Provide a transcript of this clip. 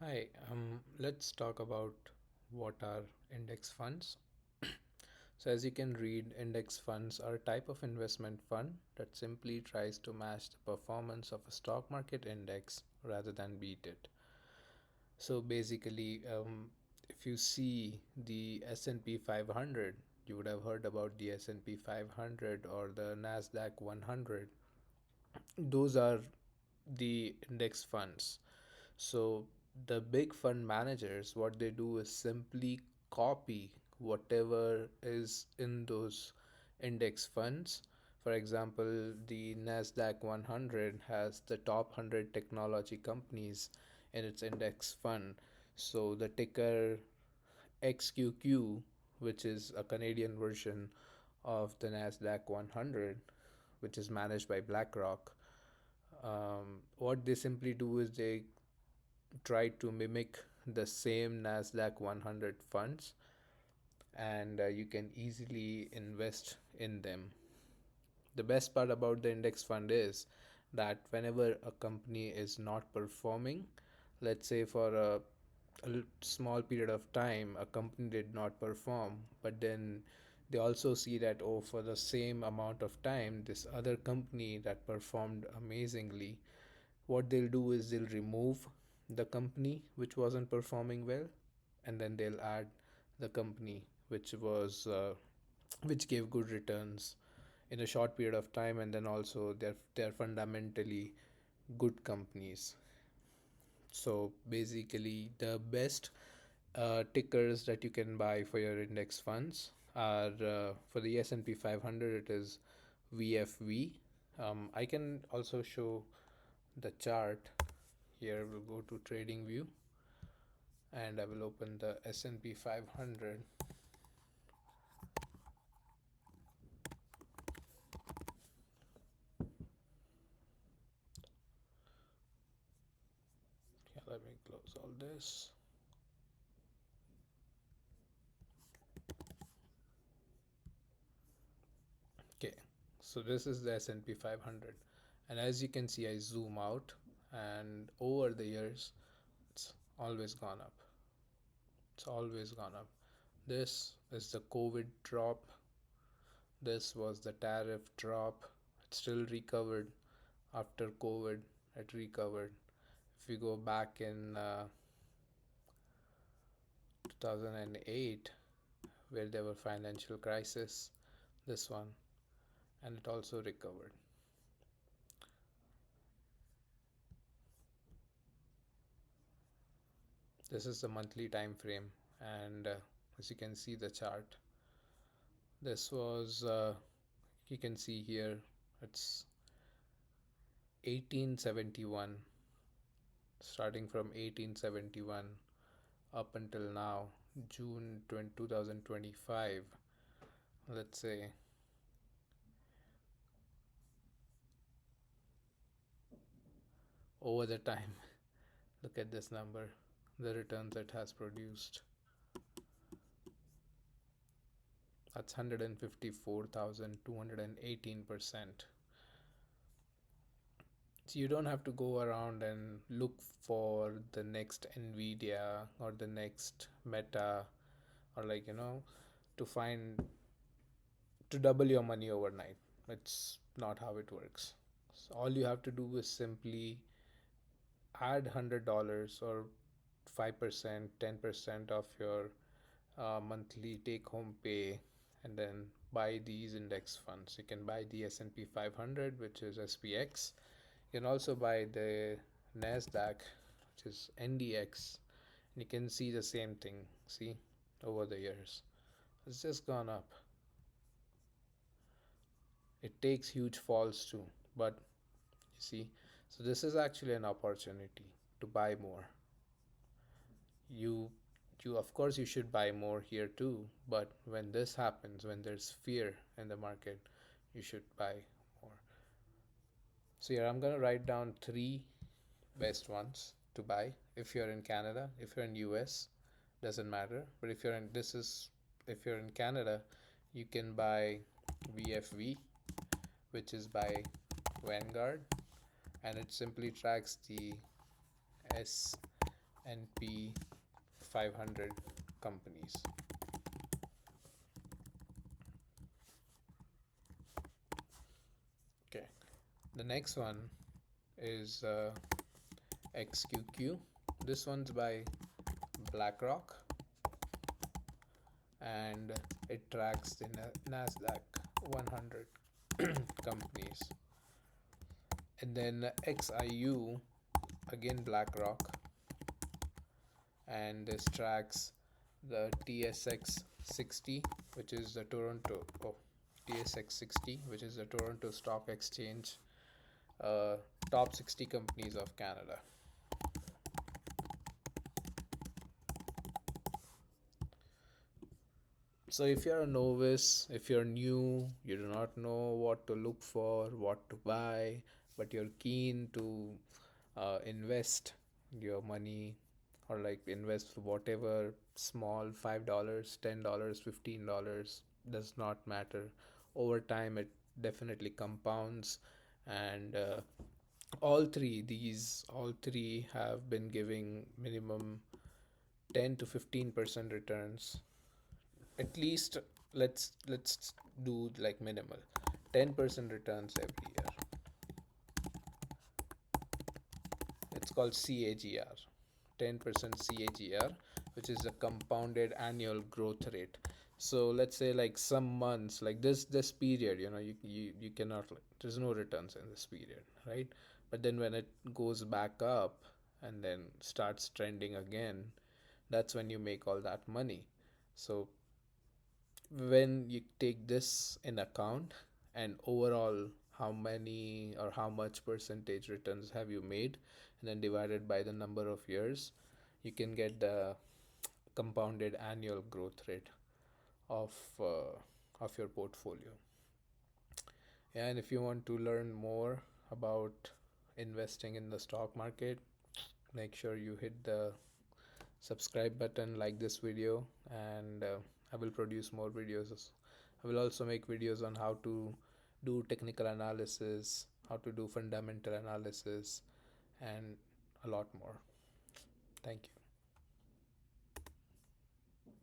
Hi, let's talk about what are index funds. So, as you can read, index funds are a type of investment fund that simply tries to match the performance of a stock market index rather than beat it. So, basically, if you see the S&P 500, you would have heard about the S&P 500 or the Nasdaq 100. Those are the index funds. So the big fund managers, what they do is simply copy whatever is in those index funds. For example, the Nasdaq 100 has the top 100 technology companies in its index fund. So the ticker XQQ, which is a Canadian version of the Nasdaq 100, which is managed by BlackRock, what they simply do is they try to mimic the same Nasdaq 100 funds, and you can easily invest in them. The best part about the index fund is that whenever a company is not performing, let's say for a small period of time a company did not perform, but then they also see that, oh, for the same amount of time this other company that performed amazingly, what they'll do is they'll remove the company which wasn't performing well, and then they'll add the company which gave good returns in a short period of time, and then also they're fundamentally good companies. So basically, the best tickers that you can buy for your index funds are for the S&P 500, it is VFV. I can also show the chart. Here we'll go to trading view, and I will open the S&P 500. Okay, let me close all this. Okay, so this is the S&P 500, and as you can see, I zoom out, and over the years it's always gone up. It's always gone up. This is the COVID drop. This was the tariff drop. It still recovered after COVID. It recovered. If you go back in 2008, where there were financial crisis, this one, and it also recovered. This is the monthly time frame, and as you can see the chart, this was you can see here it's 1871, starting from 1871 up until now, June 2025. Let's say over the time, look at this number, the returns it has produced. That's 154,218%. So you don't have to go around and look for the next Nvidia or the next Meta, or to find to double your money overnight. It's not how it works. So all you have to do is simply add $100 or 5%, 10% of your monthly take home pay, and then buy these index funds. You can buy the S&P 500, which is SPX. You can also buy the NASDAQ, which is NDX. And you can see the same thing. See, over the years, it's just gone up. It takes huge falls too, but you see, so this is actually an opportunity to buy more. You you of course you should buy more here too, but when this happens, when there's fear in the market, you should buy more. So here I'm going to write down three best ones to buy. If you're in Canada, if you're in US, doesn't matter, but if you're in Canada, you can buy VFV, which is by Vanguard, and it simply tracks the NP 500 companies. Okay, the next one is XQQ. This one's by BlackRock, and it tracks the NASDAQ 100 companies. And then XIU, again BlackRock, and this tracks the TSX 60, which is the Toronto, oh, TSX 60, which is the Toronto Stock Exchange, uh, top 60 companies of Canada. So if you're a novice, if you're new, you do not know what to look for, what to buy, but you're keen to invest your money, or like invest whatever small, $5, $10, $15, does not matter. Over time, it definitely compounds, and all three have been giving minimum 10 to 15% returns. At least let's do like minimal 10% returns every year. It's called CAGR, 10% CAGR, which is a compounded annual growth rate. So let's say like some months, like this period, you cannot, like, there's no returns in this period, right? But then when it goes back up and then starts trending again, that's when you make all that money. So when you take this in account, and overall how many or how much percentage returns have you made, and then divided by the number of years, you can get the compounded annual growth rate of your portfolio. And if you want to learn more about investing in the stock market, make sure you hit the subscribe button, like this video, and I will produce more videos. I will also make videos on how to do technical analysis, how to do fundamental analysis, and a lot more. Thank you.